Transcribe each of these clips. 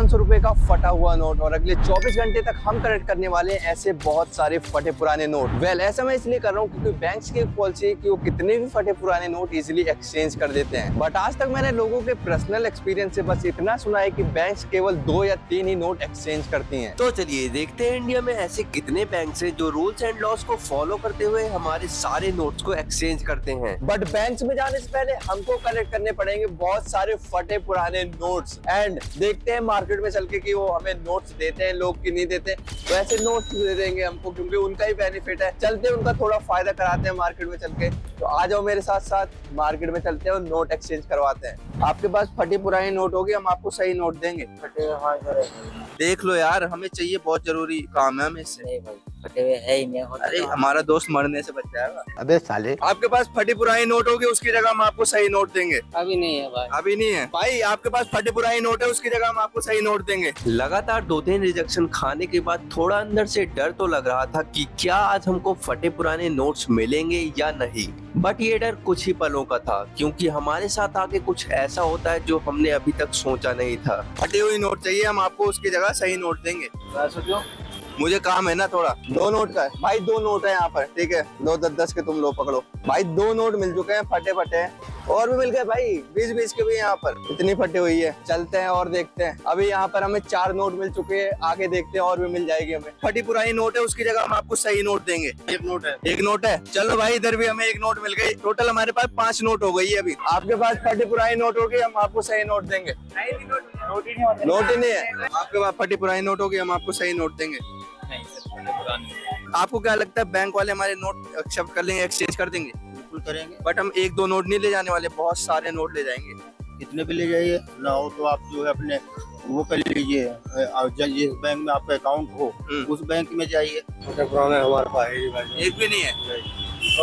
500 रुपए का फटा हुआ नोट और अगले 24 घंटे तक हम कलेक्ट करने वाले हैं ऐसे बहुत सारे फटे पुराने नोट। ऐसा मैं इसलिए कर रहा हूँ क्योंकि बैंक्स की पॉलिसी है कि वो कितने भी फटे पुराने नोट इजीली एक्सचेंज कर देते हैं। बट आज तक मैंने लोगों के पर्सनल एक्सपीरियंस से बस इतना सुना है कि बैंक्स केवल 2 या 3 ही नोट एक्सचेंज करती हैं। तो चलिए देखते हैं इंडिया में ऐसे कितने बैंक्स हैं जो रूल्स एंड लॉस को फॉलो करते हुए हमारे सारे नोट्स को एक्सचेंज करते हैं। बट बैंक्स में जाने से पहले हमको कलेक्ट करने पड़ेंगे बहुत सारे फटे पुराने नोट्स एंड देखते हैं मार्केट में चल के कि वो हमें नोट्स देते हैं लोग कि नहीं देते। तो ऐसे नोट्स दे देंगे हमको क्योंकि उनका ही बेनिफिट है। चलते हैं उनका थोड़ा फायदा कराते हैं मार्केट में चल के। तो आ जाओ मेरे साथ साथ मार्केट में चलते हैं और नोट एक्सचेंज करवाते हैं। आपके पास फटी पुरानी नोट होगी, हम आपको सही नोट देंगे। देख लो यार, हमें चाहिए, बहुत जरूरी काम है हमें इससे। नहीं भाई, फटे हुए है ही नहीं। अरे हमारा दोस्त मरने से बच जाएगा। अबे साले, आपके पास फटी पुरानी नोट होगी, उसकी जगह हम आपको सही नोट देंगे। अभी नहीं है भाई। अभी नहीं है भाई, आपके पास फटी पुरानी नोट है, उसकी जगह हम आपको सही नोट देंगे। लगातार 2-3 रिजेक्शन खाने के बाद थोड़ा अंदर से डर तो लग रहा था कि क्या आज हमको फटे पुराने नोट्स मिलेंगे या नहीं। बट ये डर कुछ ही पलों का था क्योंकि हमारे साथ आगे कुछ ऐसा होता है जो हमने अभी तक सोचा नहीं था। फटी हुई नोट चाहिए, हम आपको उसकी जगह सही नोट देंगे। मुझे काम है ना थोड़ा। 2 नोट का है भाई, 2 नोट है यहाँ पर, ठीक है। 2 10 के तुम लो, पकड़ो भाई। 2 नोट मिल चुके हैं, फटे फटे हैं, और भी मिल गए भाई, 20-20 के भी यहाँ पर। इतनी फटी हुई है। चलते हैं और देखते हैं। अभी यहाँ पर हमें 4 नोट मिल चुके हैं, आगे देखते हैं और भी मिल जाएगी हमें। फटी पुरानी नोट है, उसकी जगह हम आपको सही नोट देंगे। 1 नोट है, 1 नोट है। चलो भाई, इधर भी हमें 1 नोट मिल गई। टोटल हमारे पास 5 नोट हो गई है अभी। आपके पास फटी पुरानी नोट होगी, हम आपको सही नोट देंगे। नोट ही नहीं है आपके पास। फटी पुरानी नोट होगी, हम आपको सही नोट देंगे। आपको क्या लगता है बैंक वाले हमारे नोट एक्सेप्ट कर लेंगे, एक्सचेंज कर देंगे? बिल्कुल करेंगे। बट हम 1-2 नोट नहीं ले जाने वाले, बहुत सारे नोट ले जाएंगे। कितने भी ले जाइए ना हो तो आप जो है अपने वो कर लीजिए, जिस बैंक में आपका अकाउंट हो उस बैंक में जाइए। पुराना हमारे पास एक भी नहीं है।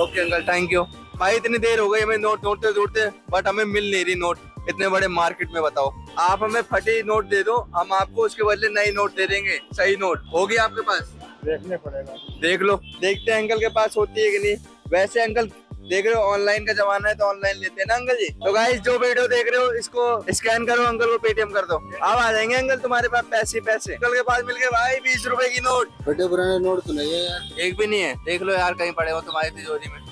ओके अंकल, थैंक यू भाई। इतनी देर हो गई हमें नोट ढूंढते ढूंढते, बट हमें मिल नहीं रही नोट इतने बड़े मार्केट में। बताओ, आप हमें फटी नोट दे दो, हम आपको उसके बदले नई नोट दे देंगे। सही नोट होगी आपके पास? देखने पड़ेगा। देख लो, देखते हैं अंकल के पास होती है कि नहीं। वैसे अंकल देख रहे हो, ऑनलाइन का जमाना है तो ऑनलाइन लेते हैं ना अंकल जी। तो गाइस, जो वीडियो देख रहे हो इसको स्कैन करो, अंकल को पेटीएम कर दो। अब आ जाएंगे अंकल तुम्हारे पास पैसे। अंकल के पास मिल गए भाई 20 रुपए की नोट। फटे पुराने नोट तो नहीं है यार, एक भी नहीं है। देख लो यार, कहीं पड़े हो तुम्हारी तिजोरी में।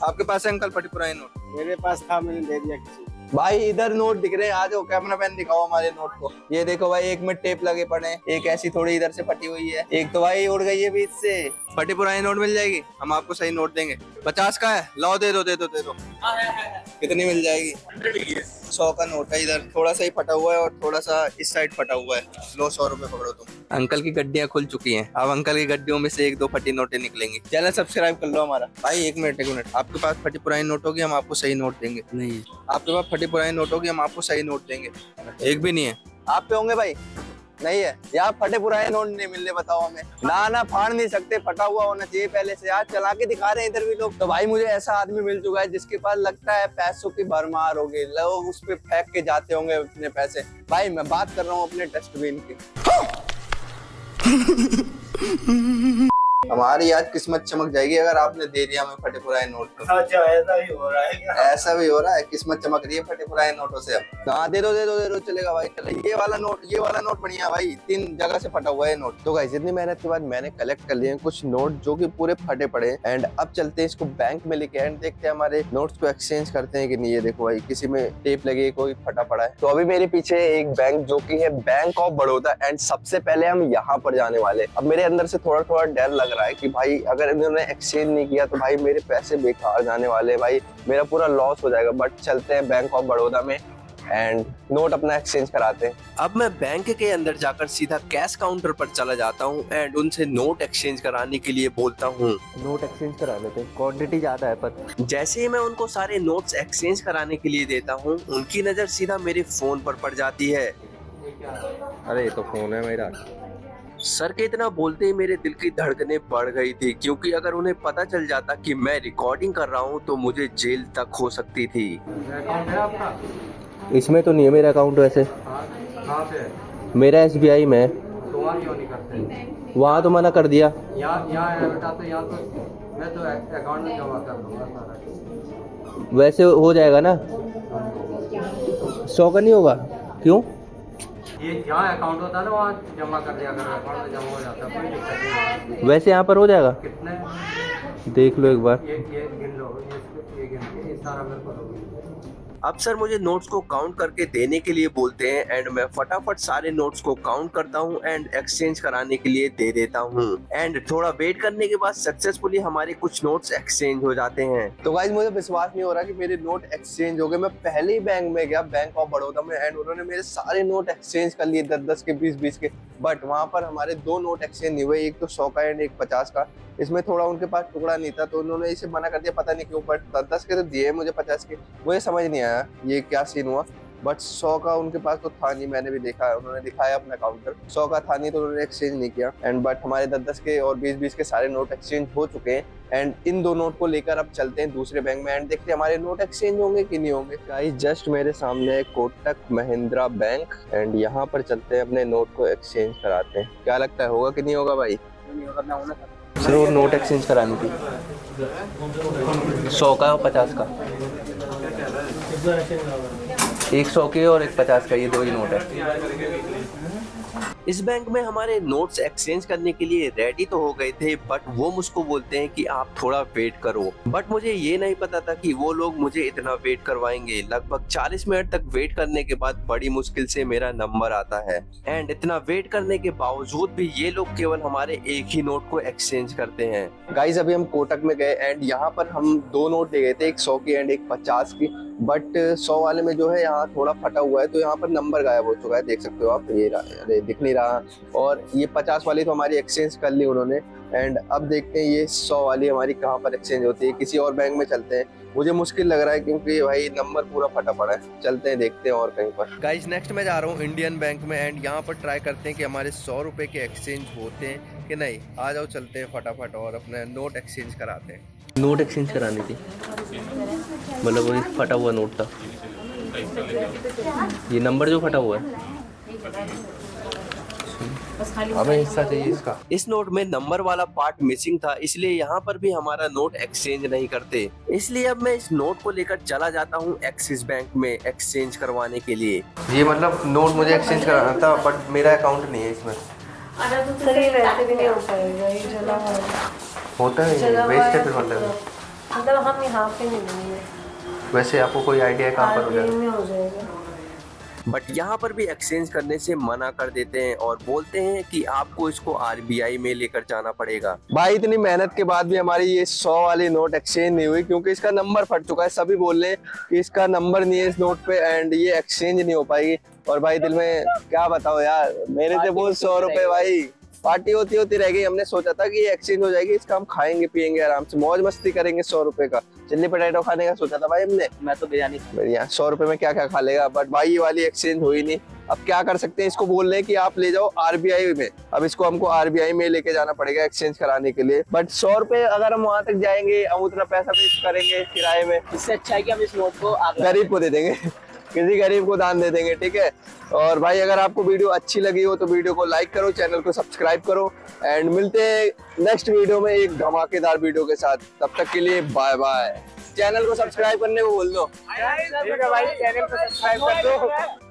आपके पास है अंकल फटी पुरानी नोट? मेरे पास था, मैंने दे दिया किसी। भाई इधर नोट दिख रहे हैं, आ जाओ, कैमरा मैन दिखाओ हमारे नोट को। ये देखो भाई, एक में टेप लगे पड़े हैं, एक ऐसी थोड़ी इधर से फटी हुई है, एक तो भाई उड़ गई है बीच से। फटी पुरानी नोट मिल जाएगी, हम आपको सही नोट देंगे। 50 का है, लाओ दे दो। कितनी मिल जाएगी? 100 का नोट है। इधर थोड़ा सा ही फटा हुआ है और थोड़ा सा इस साइड फटा हुआ है। लो 100 रुपए पकड़ो तुम। अंकल की गड्डियां खुल चुकी हैं, अब अंकल की गड्डियों में से 1-2 फटी नोटें निकलेंगी। चैनल सब्सक्राइब कर लो हमारा भाई। 1 मिनट। आपके पास फटी पुरानी नोट होगी, हम आपको सही नोट देंगे। नहीं, आपके पास फटी पुरानी नोट होगी, हम आपको सही नोट देंगे। एक भी नहीं है। आप पे होंगे भाई? नहीं है यार, फटे पुराने नोट नहीं मिलने। बताओ हमें। ना फाड़ नहीं सकते, फटा हुआ होना चाहिए पहले से। आज चला के दिखा रहे हैं इधर भी लोग। तो भाई मुझे ऐसा आदमी मिल चुका है जिसके पास लगता है पैसों की भरमार होगी, लोग उस पे फेंक के जाते होंगे अपने पैसे। भाई मैं बात कर रहा हूँ अपने डस्टबिन की। हमारी आज किस्मत चमक जाएगी अगर आपने दे दिया हमें फटे पुराने नोट को। अच्छा, ऐसा भी हो रहा है क्या? ऐसा भी हो रहा है, किस्मत चमक रही है फटे पुराने नोटों से। अब हाँ, दे दो चलेगा भाई। ये वाला नोट बढ़िया भाई, 3 जगह से फटा हुआ है नोट। तो गाइस, इतनी मेहनत के बाद मैंने कलेक्ट कर लिए हैं कुछ नोट जो कि पूरे फटे पड़े हैं। एंड अब चलते हैं इसको बैंक में लेके एंड देखते हैं हमारे नोट्स को एक्सचेंज करते हैं कि नहीं। ये देखो भाई, किसी में टेप लगी है, कोई फटा पड़ा है। तो अभी मेरे पीछे एक बैंक जो की है बैंक ऑफ बड़ौदा, एंड सबसे पहले हम यहाँ पर जाने वाले। अब मेरे अंदर से थोड़ा डर लग रहा है कि भाई अगर इन्होंने एक्सचेंज नहीं किया तो भाई मेरे पैसे बेकार जाने वाले, भाई मेरा पूरा लॉस हो जाएगा। बट चलते हैं बैंक ऑफ बड़ौदा में एंड नोट अपना एक्सचेंज कराते हैं। अब मैं बैंक के अंदर जाकर सीधा कैश काउंटर पर चला जाता हूँ एंड उनसे नोट एक्सचेंज कराने के लिए बोलता हूँ। नोट एक्सचेंज करा लेते हैं, क्वांटिटी ज्यादा है पर। जैसे ही मैं उनको सारे नोट्स एक्सचेंज कराने के लिए देता हूँ, उनकी नजर सीधा मेरे फोन पर पड़ जाती है। अरे ये तो फोन है मेरा। सर के इतना बोलते ही मेरे दिल की धड़कनें बढ़ गई थी क्योंकि अगर उन्हें पता चल जाता कि मैं रिकॉर्डिंग कर रहा हूँ तो मुझे जेल तक हो सकती थी। इसमें तो नहीं है मेरा अकाउंट वैसे। मेरा SBI में। तो वहाँ क्यों नहीं करते? वहाँ तो मना कर दिया। यहाँ है बेटा, तो यहाँ तो मैं तो अकाउंट में जमा कर दूंगा सारा। वैसे हो जाएगा ना? 100 का नहीं होगा? क्यों? ये जहाँ अकाउंट होता है ना वहाँ जमा कर दिया करो, अकाउंट में जमा हो जाता है, कोई दिक्कत नहीं है। वैसे यहाँ पर हो जाएगा, कितने देख लो एक बार। ये गिन लो, ये गिन के ये सारा मेरे को दोगे। अब सर मुझे नोट्स को काउंट करके देने के लिए बोलते हैं एंड मैं फटाफट सारे नोट्स को काउंट करता हूँ एंड एक्सचेंज कराने के लिए दे देता हूँ एंड थोड़ा वेट करने के बाद सक्सेसफुली हमारे कुछ नोट्स एक्सचेंज हो जाते हैं। तो गाइस मुझे विश्वास नहीं हो रहा कि मेरे नोट एक्सचेंज हो गए। मैं पहले ही बैंक में गया, बैंक ऑफ बड़ौदा में, एंड उन्होंने मेरे सारे नोट एक्सचेंज कर लिए 10-10 के, 20-20 के। बट वहां पर हमारे 2 नोट एक्सचेंज नहीं हुए, एक तो 100 का एंड एक 50 का। इसमें थोड़ा उनके पास टुकड़ा नहीं था तो उन्होंने इसे मना कर दिया, पता नहीं क्यों। बट 10-10 के तो दिए मुझे, 50 के मुझे समझ नहीं आया ये क्या सीन हुआ। बट 100 का उनके पास तो था नहीं, मैंने भी देखा, उन्होंने दिखाया अपना काउंटर, 100 का था नहीं तो उन्होंने एक्सचेंज नहीं किया। एंड बट हमारे 10-10 के और 20-20 के सारे नोट एक्सचेंज हो चुके हैं एंड इन 2 नोट को लेकर अब चलते हैं दूसरे बैंक में एंड देखते हैं हमारे नोट एक्सचेंज होंगे कि नहीं होंगे। गाइस जस्ट मेरे सामने है कोटक महिंद्रा बैंक एंड यहाँ पर चलते हैं अपने नोट को एक्सचेंज कराते हैं। क्या लगता है होगा कि नहीं होगा भाई? सर वो नोट एक्सचेंज करानी थी 100 का और 50 का, एक 100 के और एक 50 का, ये 2 ही नोट है। इस बैंक में हमारे नोट्स एक्सचेंज करने के लिए रेडी तो हो गए थे बट वो मुझको बोलते हैं कि आप थोड़ा वेट करो। बट मुझे ये नहीं पता था कि वो लोग मुझे इतना वेट करवाएंगे। लगभग 40 मिनट तक वेट करने के बाद बड़ी मुश्किल से मेरा नंबर आता है एंड इतना वेट करने के बावजूद भी ये लोग केवल हमारे एक ही नोट को एक्सचेंज करते हैं। गाइस अभी हम कोटक में गए एंड यहाँ पर हम 2 नोट ले गए थे, एक 100 की एंड एक 50 की। बट 100 वाले में जो है यहाँ थोड़ा फटा हुआ है तो यहाँ पर नंबर गायब हो चुका है, देख सकते हो आप, ये अरे दिख नहीं रहा। और ये 50 वाली तो हमारी एक्सचेंज कर ली उन्होंने एंड अब देखते हैं ये 100 वाली हमारी कहाँ पर एक्सचेंज होती है। किसी और बैंक में चलते हैं, मुझे मुश्किल लग रहा है क्योंकि भाई नंबर पूरा फटा पड़ा है। चलते हैं देखते हैं और कहीं पर। गाइस नेक्स्ट मैं जा रहा हूँ इंडियन बैंक में एंड यहाँ पर ट्राई करते हैं कि हमारे 100 रुपए के एक्सचेंज होते हैं कि नहीं। आ जाओ चलते हैं फटाफट और अपने नोट एक्सचेंज कराते हैं। नोट एक्सचेंज करानी थी, मतलब वो फटा हुआ नोट था, ये नंबर जो फटा हुआ है हमें हिस्सा चाहिए इसका। इस नोट में नंबर वाला पार्ट मिसिंग था इसलिए यहाँ पर भी हमारा नोट एक्सचेंज नहीं करते। इसलिए अब मैं इस नोट को लेकर चला जाता हूँ एक्सिस बैंक में एक्सचेंज करवाने के लिए। ये मतलब नोट मुझे एक्सचेंज कराना था बट मेरा अकाउंट नहीं है इसमें। सर ये वैसे भी नहीं हो पाएगा, ये जला हुआ है। होता है वेस्ट है फिर मतलब हम यहाँ पे नहीं लेंगे। वैसे आपको कोई आइडिया है कहाँ पर हो जाएगा? में हो जाएगा। बट यहाँ पर भी एक्सचेंज करने से मना कर देते हैं और बोलते हैं कि आपको इसको आरबीआई में लेकर जाना पड़ेगा। भाई इतनी मेहनत के बाद भी हमारी ये 100 वाली नोट एक्सचेंज नहीं हुई क्योंकि इसका नंबर फट चुका है। सभी बोल रहे हैं कि इसका नंबर नहीं है इस नोट पे एंड ये एक्सचेंज नहीं हो पाएगी। और भाई दिल में क्या बताओ यार, मेरे थे बोल 100 रुपए, भाई पार्टी होती रह गई। हमने सोचा था कि ये एक्सचेंज हो जाएगी, इसका हम खाएंगे पियेंगे आराम से, मौज मस्ती करेंगे। 100 रुपए का चिल्ली पोटैटो खाने का सोचा था भाई हमने। मैं तो बिरयानी बढ़िया, 100 रुपए में क्या क्या खा लेगा। बट भाई ये वाली एक्सचेंज हुई नहीं। अब क्या कर सकते हैं, इसको बोल रहे हैं कि आप ले जाओ आरबीआई में। अब इसको हमको आरबीआई में लेके जाना पड़ेगा एक्सचेंज कराने के लिए। बट 100 रुपए अगर हम वहां तक जाएंगे, हम उतना पैसा वेस्ट करेंगे किराए में, इससे अच्छा है कि हम इस नोट को गरीब को दे देंगे किसी गरीब को दान दे देंगे, ठीक है। और भाई अगर आपको वीडियो अच्छी लगी हो तो वीडियो को लाइक करो, चैनल को सब्सक्राइब करो एंड मिलते हैं नेक्स्ट वीडियो में एक धमाकेदार वीडियो के साथ। तब तक के लिए बाय बाय। चैनल को सब्सक्राइब करने को बोल दो। भाई चैनल को सब्सक्राइब कर दो।